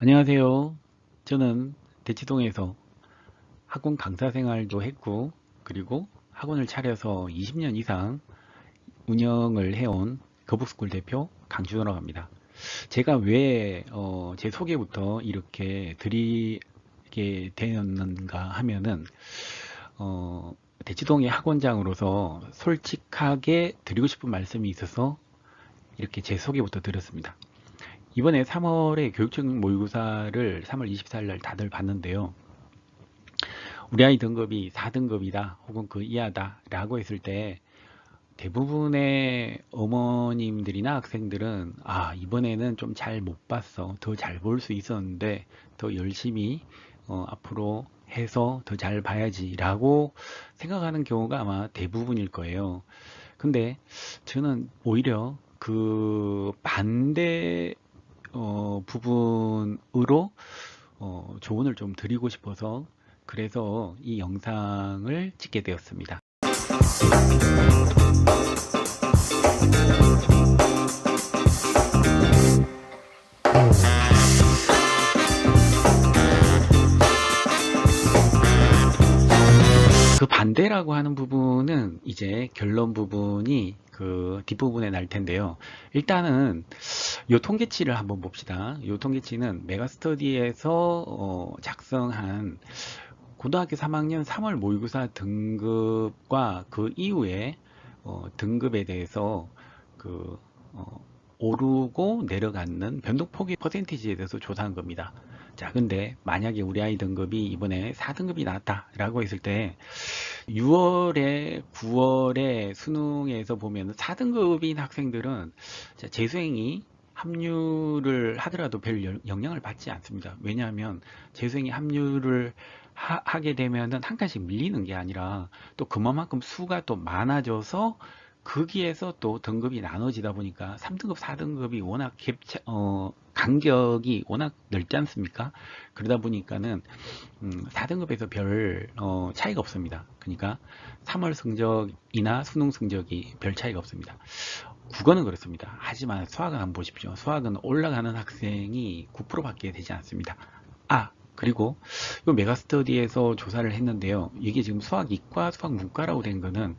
안녕하세요. 저는 대치동에서 학원 강사 생활도 했고, 그리고 학원을 차려서 20년 이상 운영을 해온 거북스쿨 대표 강준호라고 합니다. 제가 왜, 제 소개부터 이렇게 드리게 되었는가 하면은, 어, 대치동의 학원장으로서 솔직하게 드리고 싶은 말씀이 있어서 이렇게 제 소개부터 드렸습니다. 이번에 3월에 교육청 모의고사를 3월 24일 날 다들 봤는데요. 우리 아이 등급이 4등급이다 혹은 그 이하다 라고 했을 때 대부분의 어머님들이나 학생들은 이번에는 좀 잘 못 봤어, 더 잘 볼 수 있었는데 더 열심히 앞으로 해서 더 잘 봐야지 라고 생각하는 경우가 아마 대부분일 거예요. 근데 저는 오히려 그 반대 부분으로 조언을 좀 드리고 싶어서 그래서 이 영상을 찍게 되었습니다. 그 반대라고 하는 부분은 이제 결론 부분이 그 뒷부분에 날 텐데요. 일단은 요 통계치를 한번 봅시다. 요 통계치는 메가스터디에서 작성한 고등학교 3학년 3월 모의고사 등급과 그 이후에 등급에 대해서 그 오르고 내려가는 변동폭의 퍼센티지에 대해서 조사한 겁니다. 자, 근데 만약에 우리 아이 등급이 이번에 4등급이 나왔다라고 했을 때 6월에 9월에 수능에서 보면 4등급인 학생들은 재수행이 합류를 하더라도 별 영향을 받지 않습니다. 왜냐하면 재수행이 합류를 하게 되면은 한 칸씩 밀리는 게 아니라 또 그만큼 수가 또 많아져서 거기에서 또 등급이 나눠지다 보니까 3등급, 4등급이 워낙 간격이 워낙 넓지 않습니까? 그러다 보니까는 4등급에서 별 차이가 없습니다. 그러니까 3월 성적이나 수능 성적이 별 차이가 없습니다. 국어는 그렇습니다. 하지만 수학은 한번 보십시오. 수학은 올라가는 학생이 9%밖에 되지 않습니다. 그리고 이 메가스터디에서 조사를 했는데요. 이게 지금 수학 이과, 수학 문과라고 된 거는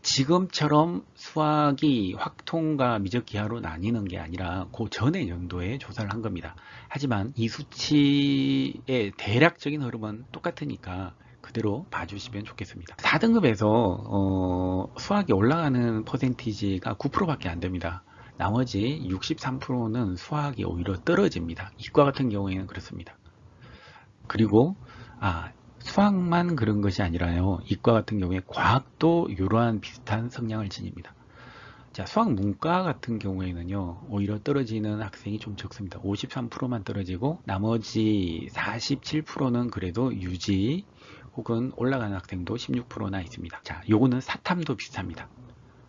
지금처럼 수학이 확통과 미적 기하로 나뉘는 게 아니라 그 전의 연도에 조사를 한 겁니다. 하지만 이 수치의 대략적인 흐름은 똑같으니까 그대로 봐주시면 좋겠습니다. 4등급에서 수학이 올라가는 퍼센티지가 9%밖에 안 됩니다. 나머지 63%는 수학이 오히려 떨어집니다. 이과 같은 경우에는 그렇습니다. 그리고 수학만 그런 것이 아니라요. 이과 같은 경우에 과학도 이러한 비슷한 성향을 지닙니다. 자, 수학 문과 같은 경우에는요. 오히려 떨어지는 학생이 좀 적습니다. 53%만 떨어지고 나머지 47%는 그래도 유지 혹은 올라가는 학생도 16%나 있습니다. 자, 요거는 사탐도 비슷합니다.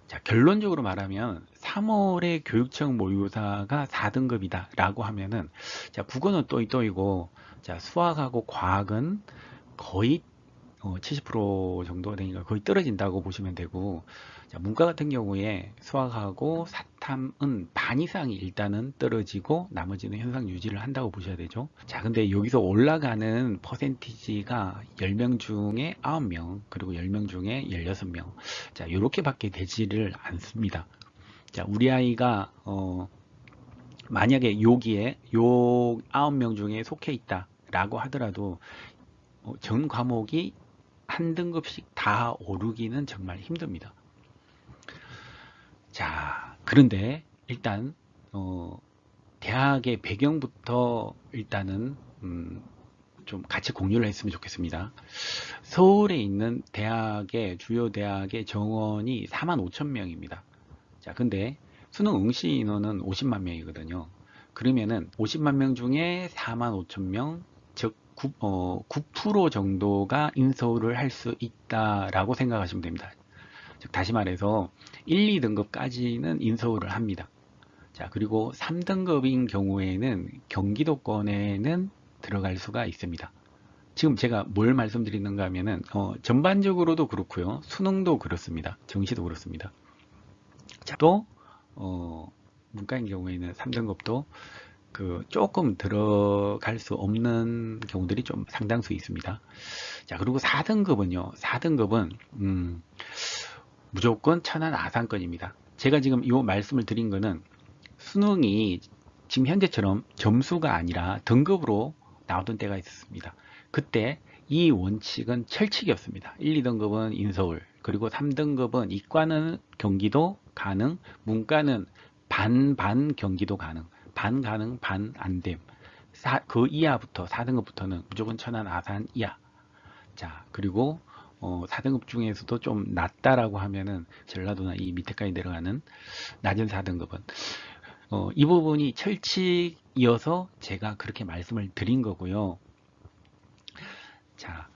자, 결론적으로 말하면 3월에 교육청 모의고사가 4등급이다 라고 하면은 자, 국어는 또이또이고 자, 수학하고 과학은 거의 70% 정도 되니까 거의 떨어진다고 보시면 되고, 자, 문과 같은 경우에 수학하고 사탐은 반 이상이 일단은 떨어지고 나머지는 현상 유지를 한다고 보셔야 되죠. 자, 근데 여기서 올라가는 퍼센티지가 10명 중에 9명, 그리고 10명 중에 16명. 자, 요렇게밖에 되지를 않습니다. 자, 우리 아이가 만약에 여기에 요 9명 중에 속해 있다 라고 하더라도 전 과목이 한 등급씩 다 오르기는 정말 힘듭니다. 자, 그런데 일단 대학의 배경부터 일단은 좀 같이 공유를 했으면 좋겠습니다. 서울에 있는 대학의 주요 대학의 정원이 45,000명입니다. 자, 근데 수능 응시 인원은 50만 명이거든요. 그러면은 50만 명 중에 45,000명, 즉 9% 정도가 인서울을 할 수 있다라고 생각하시면 됩니다. 즉 다시 말해서 1, 2등급까지는 인서울을 합니다. 자, 그리고 3등급인 경우에는 경기도권에는 들어갈 수가 있습니다. 지금 제가 뭘 말씀드리는가 하면은 전반적으로도 그렇고요. 수능도 그렇습니다. 정시도 그렇습니다. 자, 또 문과인 경우에는 3등급도 조금 들어갈 수 없는 경우들이 좀 상당수 있습니다. 자, 그리고 4등급은요. 4등급은 무조건 천안 아산권입니다. 제가 지금 이 말씀을 드린 거는 수능이 지금 현재처럼 점수가 아니라 등급으로 나오던 때가 있었습니다. 그때 이 원칙은 철칙이었습니다. 1, 2등급은 인서울, 그리고 3등급은 이과는 경기도 가능, 문과는 반 경기도 가능, 반 가능, 반 안됨. 그 이하부터 4등급부터는 무조건 천안 아산 이하. 자, 그리고 4등급 중에서도 좀 낮다라고 하면은 전라도나 이 밑에까지 내려가는 낮은 4등급은 이 부분이 철칙이어서 제가 그렇게 말씀을 드린 거고요. 자,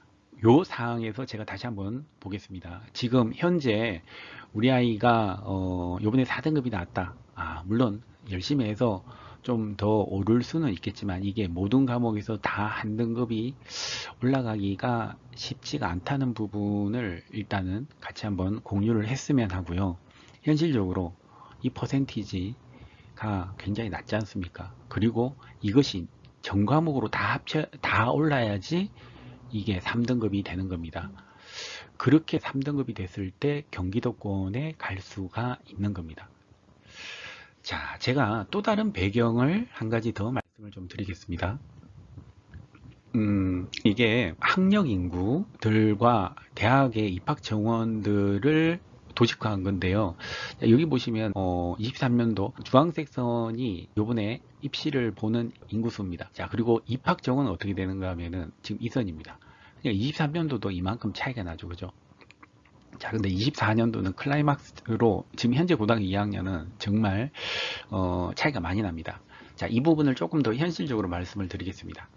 요 사항에서 제가 다시 한번 보겠습니다. 지금 현재 우리 아이가 요번에 4등급이 나왔다. 물론 열심히 해서 좀 더 오를 수는 있겠지만 이게 모든 과목에서 다 한 등급이 올라가기가 쉽지가 않다는 부분을 일단은 같이 한번 공유를 했으면 하고요. 현실적으로 이 퍼센티지가 굉장히 낮지 않습니까? 그리고 이것이 전 과목으로 다 올라야지 이게 3등급이 되는 겁니다. 그렇게 3등급이 됐을 때 경기도권에 갈 수가 있는 겁니다. 자, 제가 또 다른 배경을 한 가지 더 말씀을 좀 드리겠습니다. 이게 학령 인구들과 대학의 입학 정원들을 도식화한 건데요. 여기 보시면 23년도 주황색 선이 요번에 입시를 보는 인구수입니다. 자, 그리고 입학 정원은 어떻게 되는가 하면은 지금 이 선입니다. 그러니까 23년도도 이만큼 차이가 나죠. 그죠? 자, 근데 24년도는 클라이막스로 지금 현재 고등학교 2학년은 정말 차이가 많이 납니다. 자, 이 부분을 조금 더 현실적으로 말씀을 드리겠습니다.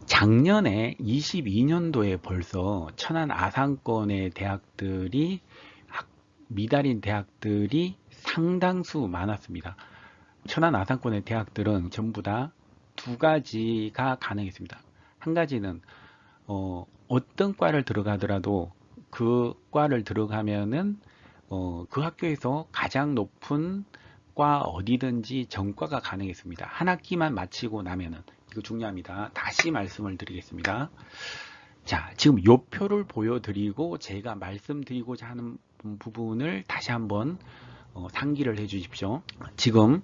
작년에 22년도에 벌써 천안 아산권의 대학들이 미달인 대학들이 상당수 많았습니다. 천안 아산권의 대학들은 전부 다 두 가지가 가능했습니다. 한 가지는 어떤 과를 들어가더라도 그 과를 들어가면은 그 학교에서 가장 높은 과 어디든지 전과가 가능했습니다. 한 학기만 마치고 나면은. 이거 중요합니다. 다시 말씀을 드리겠습니다. 자, 지금 요 표를 보여드리고 제가 말씀드리고자 하는 부분을 다시 한번 상기를 해 주십시오. 지금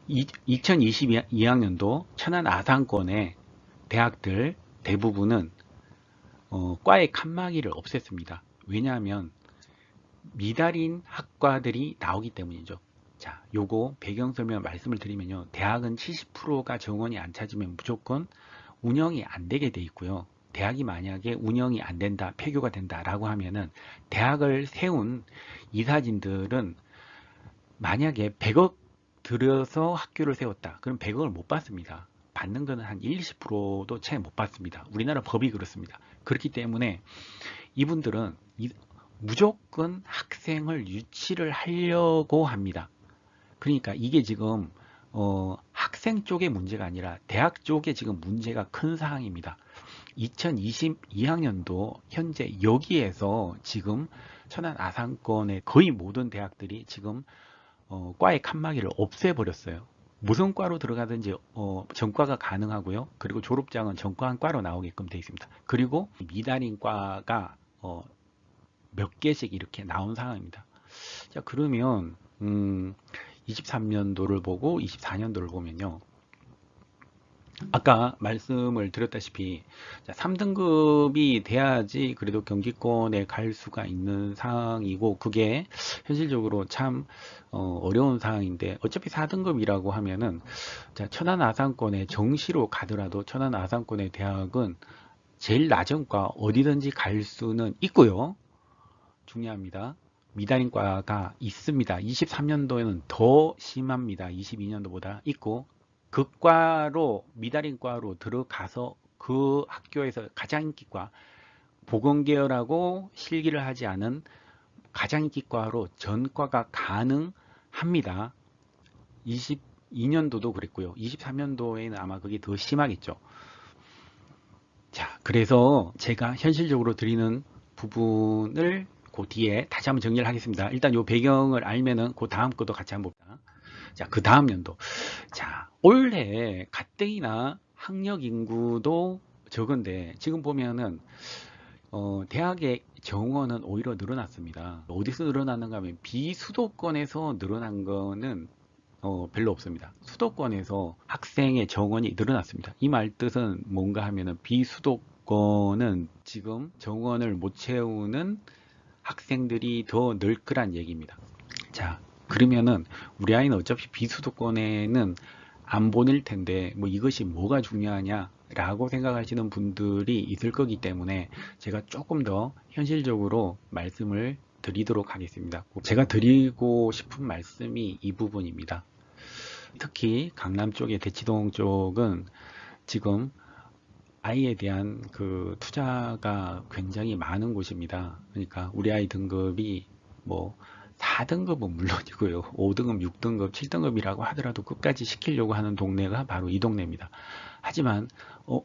2022학년도 천안 아산권의 대학들 대부분은 과의 칸막이를 없앴습니다. 왜냐하면 미달인 학과들이 나오기 때문이죠. 자, 요거 배경 설명 말씀을 드리면요. 대학은 70%가 정원이 안 차지면 무조건 운영이 안 되게 돼 있고요. 대학이 만약에 운영이 안 된다, 폐교가 된다라고 하면은 대학을 세운 이사진들은 만약에 100억 들여서 학교를 세웠다. 그럼 100억을 못 받습니다. 받는 거는 한 1, 20%도 채 못 받습니다. 우리나라 법이 그렇습니다. 그렇기 때문에 이분들은 무조건 학생을 유치를 하려고 합니다. 그러니까 이게 지금 학생 쪽의 문제가 아니라 대학 쪽에 지금 문제가 큰 사항입니다. 2022학년도 현재 여기에서 지금 천안 아산권의 거의 모든 대학들이 지금 과의 칸막이를 없애버렸어요. 무슨 과로 들어가든지 전과가 가능하고요. 그리고 졸업장은 전과 한 과로 나오게끔 되어 있습니다. 그리고 미달인 과가 몇 개씩 이렇게 나온 상황입니다. 자, 그러면 23년도를 보고 24년도를 보면요. 아까 말씀을 드렸다시피 3등급이 돼야지 그래도 경기권에 갈 수가 있는 상황이고 그게 현실적으로 참 어려운 상황인데 어차피 4등급이라고 하면은 천안 아산권에 정시로 가더라도 천안 아산권의 대학은 제일 낮은 과 어디든지 갈 수는 있고요. 중요합니다. 미달인과가 있습니다. 23년도에는 더 심합니다. 22년도보다 있고 그 과로 미달인과로 들어가서 그 학교에서 가장 인기과 보건계열하고 실기를 하지 않은 가장 인기과로 전과가 가능합니다. 22년도도 그랬고요. 23년도에는 아마 그게 더 심하겠죠. 자, 그래서 제가 현실적으로 드리는 부분을 그 뒤에 다시 한번 정리를 하겠습니다. 일단 이 배경을 알면은 그 다음 것도 같이 한번 봅니다. 자, 그 다음 연도. 자, 올해 가뜩이나 학력 인구도 적은데 지금 보면은 대학의 정원은 오히려 늘어났습니다. 어디서 늘어났는가 하면 비수도권에서 늘어난 거는 별로 없습니다. 수도권에서 학생의 정원이 늘어났습니다. 이 말 뜻은 뭔가 하면은 비수도권은 지금 정원을 못 채우는 학생들이 더 늘 거란 얘기입니다. 자, 그러면은 우리 아이는 어차피 비수도권에는 안 보낼 텐데 뭐 이것이 뭐가 중요하냐 라고 생각하시는 분들이 있을 거기 때문에 제가 조금 더 현실적으로 말씀을 드리도록 하겠습니다. 제가 드리고 싶은 말씀이 이 부분입니다. 특히 강남 쪽의 대치동 쪽은 지금 아이에 대한 그 투자가 굉장히 많은 곳입니다. 그러니까 우리 아이 등급이 뭐 4등급은 물론이고요. 5등급, 6등급, 7등급이라고 하더라도 끝까지 시키려고 하는 동네가 바로 이 동네입니다. 하지만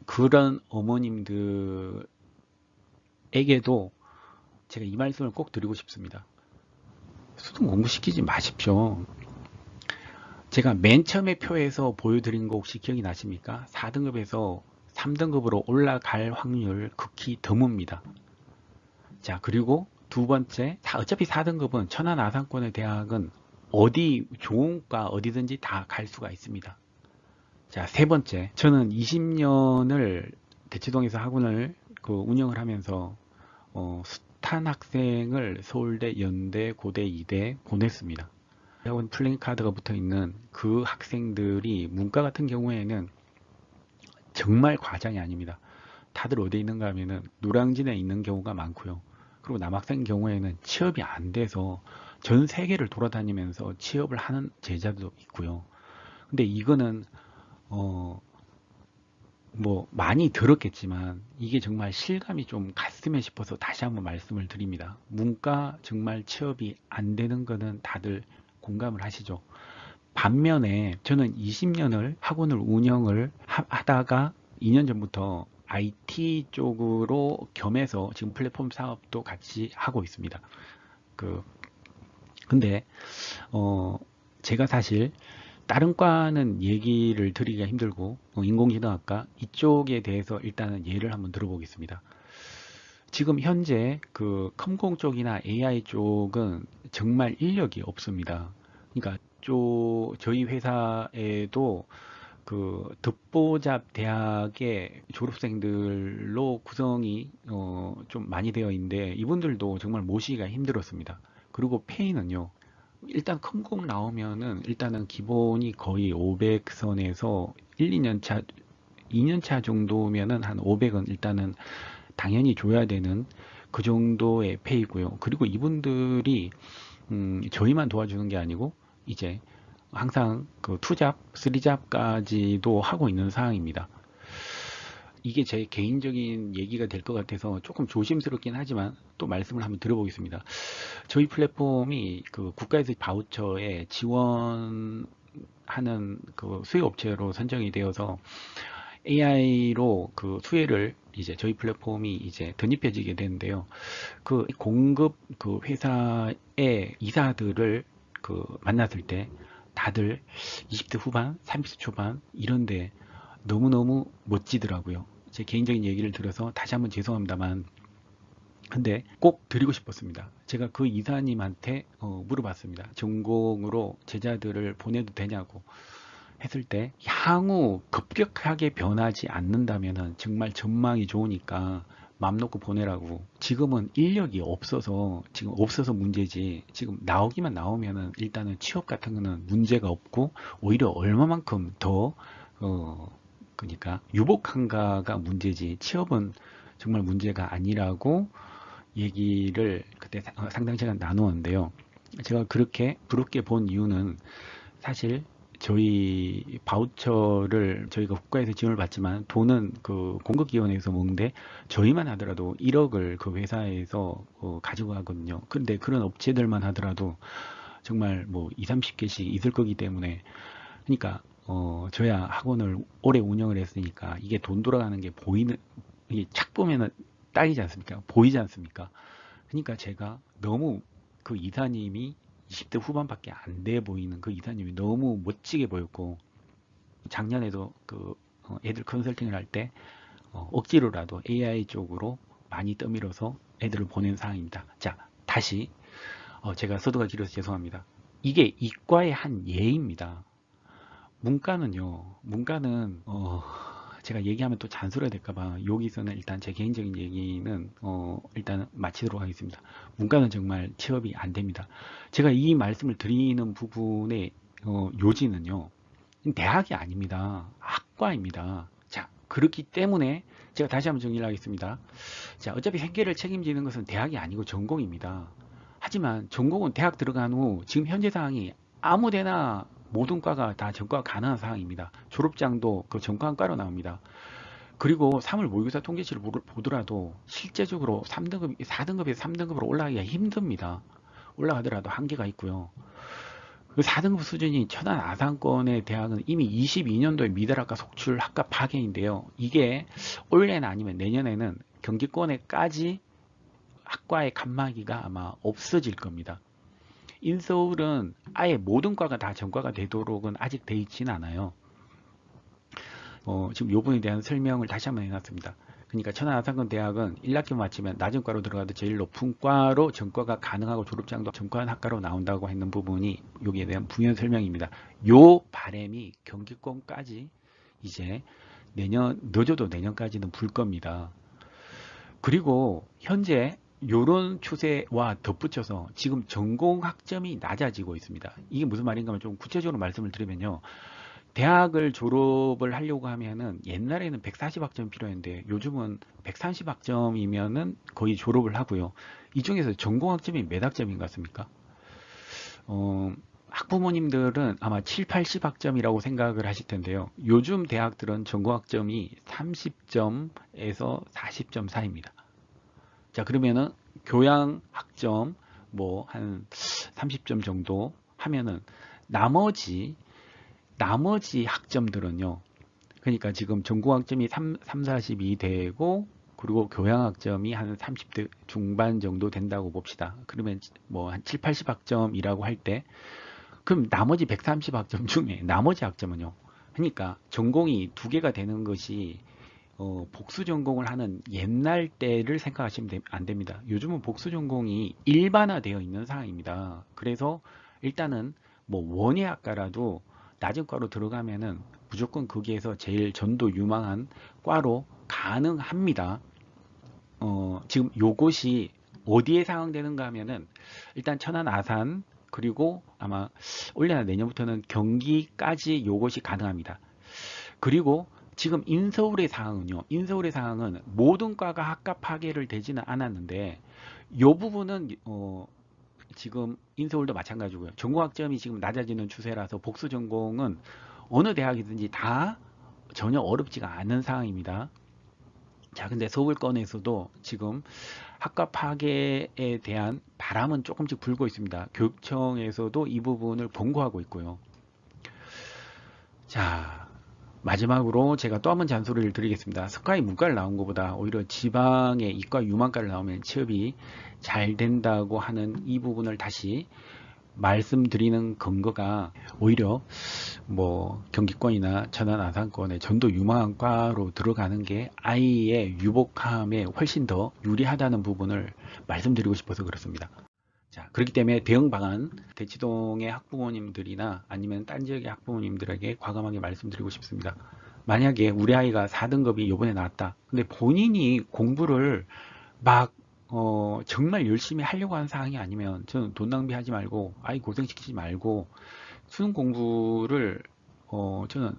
그런 어머님들에게도 제가 이 말씀을 꼭 드리고 싶습니다. 수능 공부시키지 마십시오. 제가 맨 처음에 표에서 보여드린 거 혹시 기억이 나십니까? 4등급에서 3등급으로 올라갈 확률 극히 드뭅니다. 자, 그리고 두 번째, 어차피 4등급은 천안 아산권의 대학은 어디 좋은 과 어디든지 다 갈 수가 있습니다. 자, 세 번째, 저는 20년을 대치동에서 학원을 운영을 하면서 숱한 학생을 서울대, 연대, 고대, 이대 보냈습니다. 학원 플래카드가 붙어 있는 그 학생들이 문과 같은 경우에는 정말 과장이 아닙니다. 다들 어디에 있는가 하면은 노량진에 있는 경우가 많고요. 그리고 남학생 경우에는 취업이 안 돼서 전 세계를 돌아다니면서 취업을 하는 제자도 있고요. 근데 이거는 뭐 많이 들었겠지만 이게 정말 실감이 좀 갔으면 싶어서 다시 한번 말씀을 드립니다. 문과 정말 취업이 안 되는 거는 다들 공감을 하시죠. 반면에 저는 20년을 학원을 운영을 하다가 2년 전부터 IT 쪽으로 겸해서 지금 플랫폼 사업도 같이 하고 있습니다. 근데 제가 사실 다른 과는 얘기를 드리기가 힘들고 인공지능학과 이쪽에 대해서 일단은 예를 한번 들어보겠습니다. 지금 현재 그 컴공 쪽이나 AI 쪽은 정말 인력이 없습니다. 그러니까 저희 회사에도 그 듣보잡 대학의 졸업생들로 구성이 좀 많이 되어 있는데 이분들도 정말 모시기가 힘들었습니다. 그리고 페이는요. 일단 컴공 나오면은 일단은 기본이 거의 500선에서 1, 2년 차, 2년 차 정도면은 한 500은 일단은 당연히 줘야 되는 그 정도의 페이고요. 그리고 이분들이 저희만 도와주는 게 아니고 이제 항상 그 2잡, 3잡까지도 하고 있는 상황입니다. 이게 제 개인적인 얘기가 될 것 같아서 조금 조심스럽긴 하지만 또 말씀을 한번 드려보겠습니다. 저희 플랫폼이 그 국가에서 바우처에 지원하는 그 수혜업체로 선정이 되어서 AI로 그 수혜를 이제 저희 플랫폼이 이제 덧입혀지게 되는데요. 그 공급 그 회사의 이사들을 그 만났을 때 다들 20대 후반, 30대 초반 이런데 너무너무 멋지더라고요. 제 개인적인 얘기를 들어서 다시 한번 죄송합니다만 근데 꼭 드리고 싶었습니다. 제가 그 이사님한테 물어봤습니다. 전공으로 제자들을 보내도 되냐고 했을 때 향후 급격하게 변하지 않는다면 정말 전망이 좋으니까 맘 놓고 보내라고. 지금은 인력이 없어서 지금 없어서 문제지 지금 나오기만 나오면은 일단은 취업 같은 거는 문제가 없고 오히려 얼마만큼 더 그러니까 유복한가가 문제지 취업은 정말 문제가 아니라고 얘기를 그때 상당 시간 나누었는데요. 제가 그렇게 부럽게 본 이유는 사실 저희 바우처를 저희가 국가에서 지원을 받지만 돈은 그 공급기관에서 먹는데 저희만 하더라도 1억을 그 회사에서 가지고 가거든요. 근데 그런 업체들만 하더라도 정말 뭐 2, 30개씩 있을 거기 때문에 그러니까 저야 학원을 오래 운영을 했으니까 이게 돈 돌아가는 게 보이는 이게 착 보면은 딸리지 않습니까? 보이지 않습니까? 그러니까 제가 너무 그 이사님이 20대 후반밖에 안 돼 보이는 그 이사님이 너무 멋지게 보였고, 작년에도 그 애들 컨설팅을 할 때 억지로라도 AI 쪽으로 많이 떠밀어서 애들을 보낸 상황입니다. 자, 다시 제가 서두가 길어서 죄송합니다. 이게 이과의 한 예입니다. 문과는 제가 얘기하면 또 잔소리가 될까봐 여기서는 일단 제 개인적인 얘기는 일단 마치도록 하겠습니다. 문과는 정말 취업이 안 됩니다. 제가 이 말씀을 드리는 부분의 요지는요, 대학이 아닙니다. 학과입니다. 자, 그렇기 때문에 제가 다시 한번 정리를 하겠습니다. 자, 어차피 생계를 책임지는 것은 대학이 아니고 전공입니다. 하지만 전공은 대학 들어간 후 지금 현재 상황이 아무데나 모든 과가 다 전과 가능한 상황입니다. 졸업장도 그 전과과로 나옵니다. 그리고 3월 모의고사 통계치를 보더라도 실제적으로 3등급, 4등급에서 3등급으로 올라가기가 힘듭니다. 올라가더라도 한계가 있고요. 그 4등급 수준이 천안 아산권의 대학은 이미 22년도에 미달학과 속출 학과 파괴인데요. 이게 올해는 아니면 내년에는 경기권에까지 학과의 칸막이가 아마 없어질 겁니다. 인서울은 아예 모든 과가 다 전과가 되도록은 아직 돼 있지는 않아요. 지금 이 부분에 대한 설명을 다시 한번 해놨습니다. 그러니까 천안 아산권 대학은 1학기 마치면 낮은 과로 들어가도 제일 높은 과로 전과가 가능하고 졸업장도 전과한 학과로 나온다고 했는 부분이 여기에 대한 부연 설명입니다. 요 바람이 경기권까지 이제 늦어도 내년까지는 불 겁니다. 그리고 현재 요런 추세와 덧붙여서 지금 전공 학점이 낮아지고 있습니다. 이게 무슨 말인가 하면 좀 구체적으로 말씀을 드리면요. 대학을 졸업을 하려고 하면은 옛날에는 140학점 필요했는데 요즘은 130학점이면은 거의 졸업을 하고요. 이 중에서 전공 학점이 몇 학점인 것 같습니까? 학부모님들은 아마 7, 80학점이라고 생각을 하실 텐데요. 요즘 대학들은 전공 학점이 30점에서 40점 사이입니다. 자, 그러면은 교양 학점 뭐 한 30점 정도 하면은 나머지 학점들은요. 그러니까 지금 전공 학점이 40이 되고 그리고 교양 학점이 한 30대 중반 정도 된다고 봅시다. 그러면 뭐 한 7, 80학점이라고 할 때 그럼 나머지 130학점 중에 나머지 학점은요. 그러니까 전공이 두 개가 되는 것이 복수 전공을 하는 옛날 때를 생각하시면 안 됩니다. 요즘은 복수 전공이 일반화되어 있는 상황입니다. 그래서 일단은 뭐 원예학과라도 낮은 과로 들어가면은 무조건 거기에서 제일 전도 유망한 과로 가능합니다. 지금 요것이 어디에 상황되는가 하면은 일단 천안 아산 그리고 아마 올해나 내년부터는 경기까지 요것이 가능합니다. 그리고 지금 인서울의 상황은 모든 과가 학과 파괴를 되지는 않았는데 이 부분은 지금 인서울도 마찬가지고요. 전공학점이 지금 낮아지는 추세라서 복수 전공은 어느 대학이든지 다 전혀 어렵지가 않은 상황입니다. 자, 근데 서울권에서도 지금 학과 파괴에 대한 바람은 조금씩 불고 있습니다. 교육청에서도 이 부분을 권고하고 있고요. 자, 마지막으로 제가 또 한 번 잔소리를 드리겠습니다. 석가의 문과를 나온 것보다 오히려 지방의 이과 유망과를 나오면 취업이 잘 된다고 하는 이 부분을 다시 말씀드리는 근거가 오히려 뭐 경기권이나 천안 아산권의 전도 유망한 과로 들어가는 게 아이의 유복함에 훨씬 더 유리하다는 부분을 말씀드리고 싶어서 그렇습니다. 자, 그렇기 때문에 대응 방안 대치동의 학부모님들이나 아니면 딴 지역의 학부모님들에게 과감하게 말씀드리고 싶습니다. 만약에 우리 아이가 4등급이 요번에 나왔다. 근데 본인이 공부를 막 정말 열심히 하려고 하는 상황이 아니면 저는 돈 낭비하지 말고 아이 고생시키지 말고 수능 공부를 저는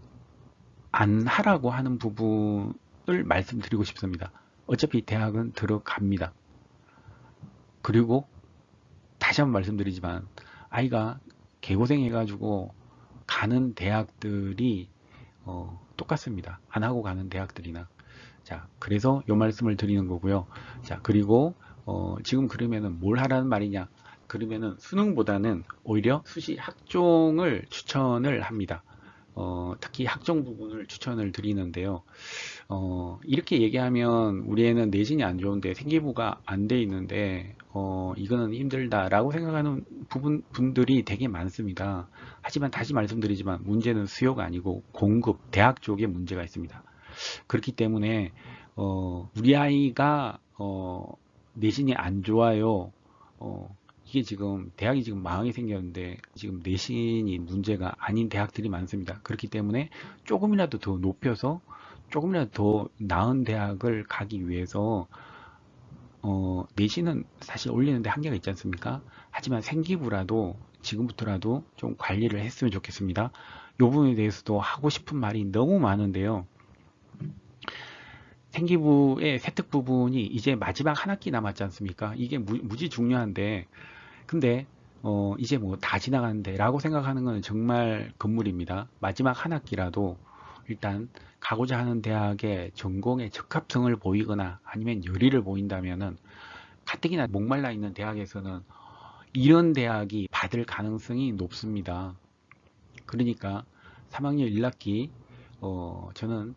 안 하라고 하는 부분을 말씀드리고 싶습니다. 어차피 대학은 들어갑니다. 그리고 다시 한번 말씀드리지만 아이가 개고생해가지고 가는 대학들이 똑같습니다. 안 하고 가는 대학들이나. 자, 그래서 이 말씀을 드리는 거고요. 자, 그리고 지금 그러면은 뭘 하라는 말이냐? 그러면은 수능보다는 오히려 수시 학종을 추천을 합니다. 특히 학종 부분을 추천을 드리는데요. 이렇게 얘기하면 우리 애는 내신이 안 좋은데 생기부가 안 돼 있는데 이거는 힘들다라고 생각하는 분들이 되게 많습니다. 하지만 다시 말씀드리지만 문제는 수요가 아니고 공급, 대학 쪽에 문제가 있습니다. 그렇기 때문에 우리 아이가 내신이 안 좋아요. 이게 지금 대학이 지금 망하게 생겼는데 지금 내신이 문제가 아닌 대학들이 많습니다. 그렇기 때문에 조금이라도 더 높여서 조금이라도 더 나은 대학을 가기 위해서 내신은 사실 올리는데 한계가 있지 않습니까? 하지만 생기부라도 지금부터라도 좀 관리를 했으면 좋겠습니다. 이 부분에 대해서도 하고 싶은 말이 너무 많은데요. 생기부의 세특 부분이 이제 마지막 한 학기 남았지 않습니까? 이게 무지 중요한데 근데 이제 뭐 다 지나갔는데 라고 생각하는 건 정말 건물입니다. 마지막 한 학기라도 일단 가고자 하는 대학의 전공의 적합성을 보이거나 아니면 열의를 보인다면은 가뜩이나 목말라 있는 대학에서는 이런 대학이 받을 가능성이 높습니다. 그러니까 3학년 1학기 저는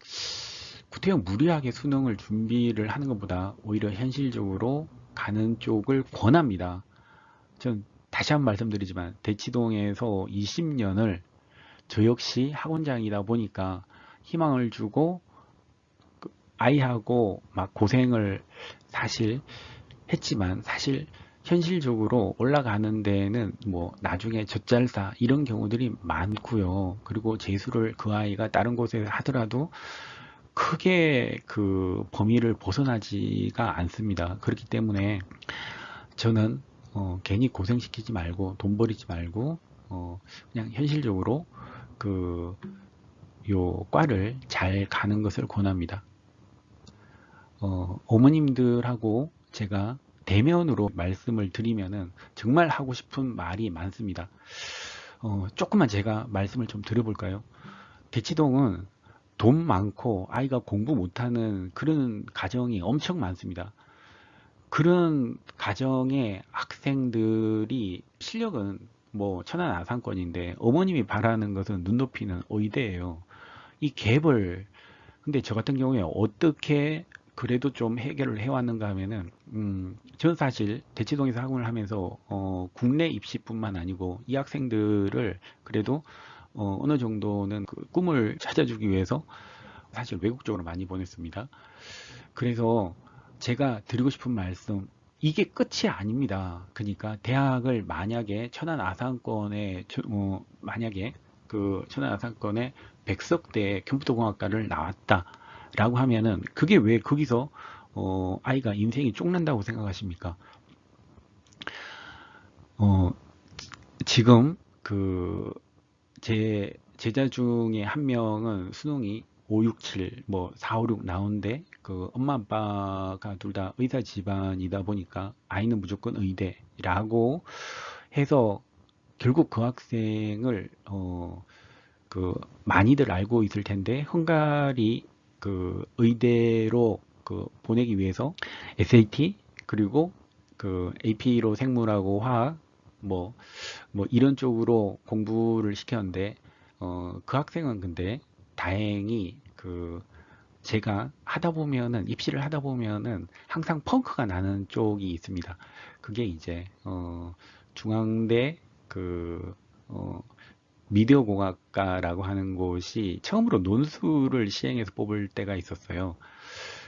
구태여 무리하게 수능을 준비를 하는 것보다 오히려 현실적으로 가는 쪽을 권합니다. 전 다시 한번 말씀드리지만 대치동에서 20년을 저 역시 학원장이다 보니까 희망을 주고 아이하고 막 고생을 사실 했지만 사실 현실적으로 올라가는 데는 뭐 나중에 젖잘사 이런 경우들이 많고요. 그리고 재수를 그 아이가 다른 곳에 하더라도 크게 그 범위를 벗어나지가 않습니다. 그렇기 때문에 저는 괜히 고생시키지 말고 돈 버리지 말고 그냥 현실적으로 그 요 과를 잘 가는 것을 권합니다. 어머님들하고 제가 대면으로 말씀을 드리면은 정말 하고 싶은 말이 많습니다. 조금만 제가 말씀을 좀 드려볼까요? 대치동은 돈 많고 아이가 공부 못하는 그런 가정이 엄청 많습니다. 그런 가정의 학생들이 실력은 뭐 천하나상권인데 어머님이 바라는 것은 눈높이는 의대예요. 이 갭을 근데 저 같은 경우에 어떻게 그래도 좀 해결을 해왔는가 하면은 저는 사실 대치동에서 학원을 하면서 국내 입시뿐만 아니고 이 학생들을 그래도 어느 정도는 그 꿈을 찾아주기 위해서 사실 외국 쪽으로 많이 보냈습니다. 그래서 제가 드리고 싶은 말씀 이게 끝이 아닙니다. 그러니까 대학을 만약에 천안아산권에 만약에 그 천안아산권에 백석대 컴퓨터공학과를 나왔다라고 하면은 그게 왜 거기서 아이가 인생이 쪽난다고 생각하십니까? 어, 지금 그 제 제자 중에 한 명은 수능이 5, 6, 7, 뭐 4, 5, 6 나오는데 그 엄마 아빠가 둘 다 의사 집안이다 보니까 아이는 무조건 의대라고 해서 결국 그 학생을 그 많이들 알고 있을 텐데 헝가리 그 의대로 그 보내기 위해서 SAT 그리고 그 AP로 생물하고 화학 뭐 이런 쪽으로 공부를 시켰는데 그 학생은 근데 다행히 그 제가 하다 보면은 입시를 하다 보면은 항상 펑크가 나는 쪽이 있습니다. 그게 이제 중앙대 그 미디어 공학과라고 하는 곳이 처음으로 논술을 시행해서 뽑을 때가 있었어요.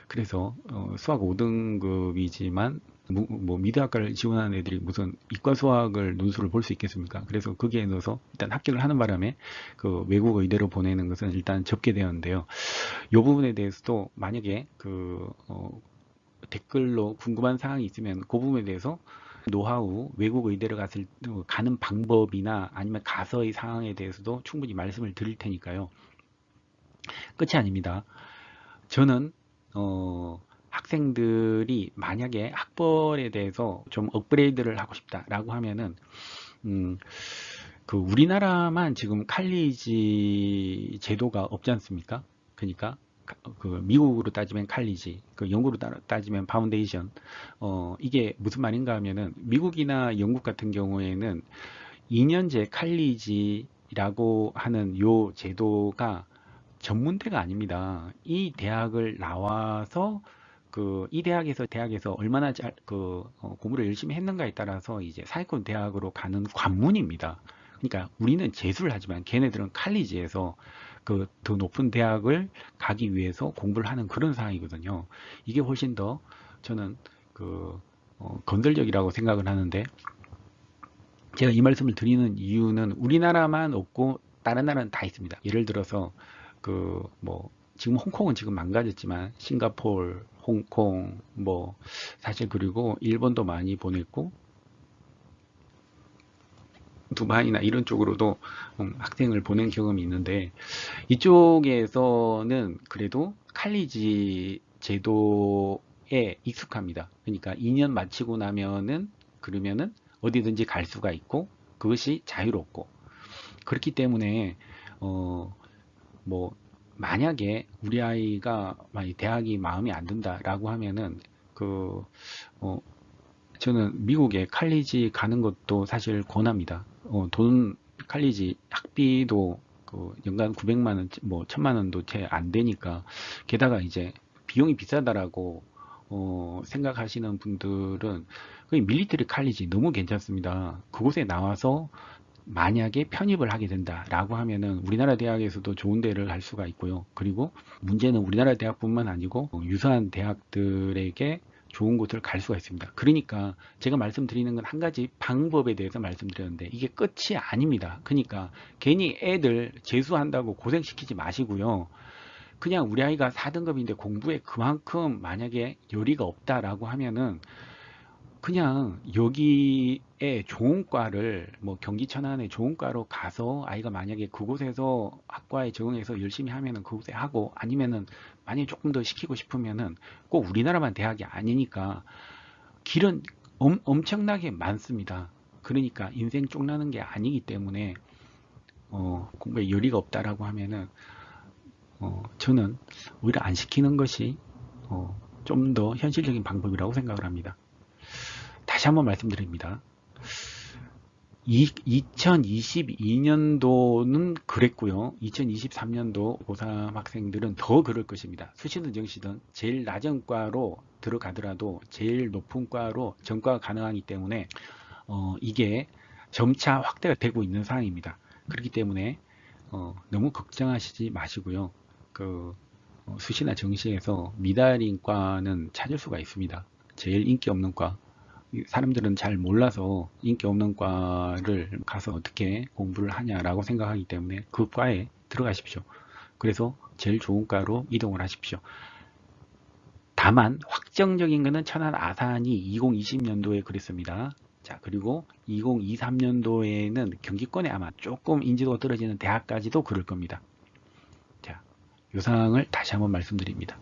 그래서 수학 5등급이지만 뭐 미대학과를 지원하는 애들이 무슨 이과 수학을 논술을 볼 수 있겠습니까? 그래서 거기에 넣어서 일단 합격을 하는 바람에 그 외국 의대로 보내는 것은 일단 접게 되었는데요. 이 부분에 대해서도 만약에 그 댓글로 궁금한 사항이 있으면 그 부분에 대해서 노하우, 외국 의대를 가는 방법이나 아니면 가서의 상황에 대해서도 충분히 말씀을 드릴 테니까요. 끝이 아닙니다. 저는 학생들이 만약에 학벌에 대해서 좀 업그레이드를 하고 싶다라고 하면은 음, 그 우리나라만 지금 칼리지 제도가 없지 않습니까? 그러니까 그 미국으로 따지면 칼리지, 그 영국으로 따지면 파운데이션. 이게 무슨 말인가 하면은 미국이나 영국 같은 경우에는 2년제 칼리지 칼리지라고 하는 요 제도가 전문대가 아닙니다. 이 대학을 나와서 이 대학에서 얼마나 공부를 열심히 했는가에 따라서 이제 사회권 대학으로 가는 관문입니다. 그러니까 우리는 재수를 하지만 걔네들은 칼리지에서 더 높은 대학을 가기 위해서 공부를 하는 그런 상황이거든요. 이게 훨씬 더 저는 건설적이라고 생각을 하는데, 제가 이 말씀을 드리는 이유는 우리나라만 없고 다른 나라는 다 있습니다. 예를 들어서 지금 홍콩은 지금 망가졌지만 싱가포르, 홍콩, 사실 그리고 일본도 많이 보냈고 두바이나 이런 쪽으로도 학생을 보낸 경험이 있는데, 이쪽에서는 그래도 칼리지 제도에 익숙합니다. 그러니까 2년 마치고 나면은 그러면은 어디든지 갈 수가 있고 그것이 자유롭고, 그렇기 때문에 뭐 만약에 우리 아이가 만약 대학이 마음에 안 든다라고 하면은 저는 미국에 칼리지 가는 것도 사실 권합니다. 칼리지 학비도 연간 900만 원, 1000만 원도 채 안 되니까, 게다가 이제 비용이 비싸다라고 생각하시는 분들은 그 밀리터리 칼리지 너무 괜찮습니다. 그곳에 나와서 만약에 편입을 하게 된다라고 하면은 우리나라 대학에서도 좋은 데를 갈 수가 있고요. 그리고 문제는 우리나라 대학뿐만 아니고 유사한 대학들에게 좋은 곳을 갈 수가 있습니다. 그러니까 제가 말씀드리는 건 한 가지 방법에 대해서 말씀드렸는데 이게 끝이 아닙니다. 그러니까 괜히 애들 재수한다고 고생시키지 마시고요. 그냥 우리 아이가 4등급인데 공부에 그만큼 만약에 열의가 없다라고 하면은 그냥 여기에 좋은 과를 경기 천안에 좋은 과로 가서 아이가 만약에 그곳에서 학과에 적응해서 열심히 하면은 그곳에 하고, 아니면은 만약에 조금 더 시키고 싶으면은 꼭 우리나라만 대학이 아니니까 길은 엄청나게 많습니다. 그러니까 인생 쪽나는 게 아니기 때문에 공부에 열의가 없다라고 하면은 저는 오히려 안 시키는 것이 좀 더 현실적인 방법이라고 생각을 합니다. 다시 한번 말씀드립니다. 2022년도는 그랬고요. 2023년도 고3 학생들은 더 그럴 것입니다. 수시든 정시든 제일 낮은 과로 들어가더라도 제일 높은 과로 전과가 가능하기 때문에 이게 점차 확대가 되고 있는 상황입니다. 그렇기 때문에 너무 걱정하시지 마시고요. 수시나 정시에서 미달인 과는 찾을 수가 있습니다. 제일 인기 없는 과, 사람들은 잘 몰라서 인기 없는 과를 가서 어떻게 공부를 하냐라고 생각하기 때문에 그 과에 들어가십시오. 그래서 제일 좋은 과로 이동을 하십시오. 다만 확정적인 것은 천안 아산이 2020년도에 그랬습니다. 자, 그리고 2023년도에는 경기권에 아마 조금 인지도가 떨어지는 대학까지도 그럴 겁니다. 자, 이 사항을 다시 한번 말씀드립니다.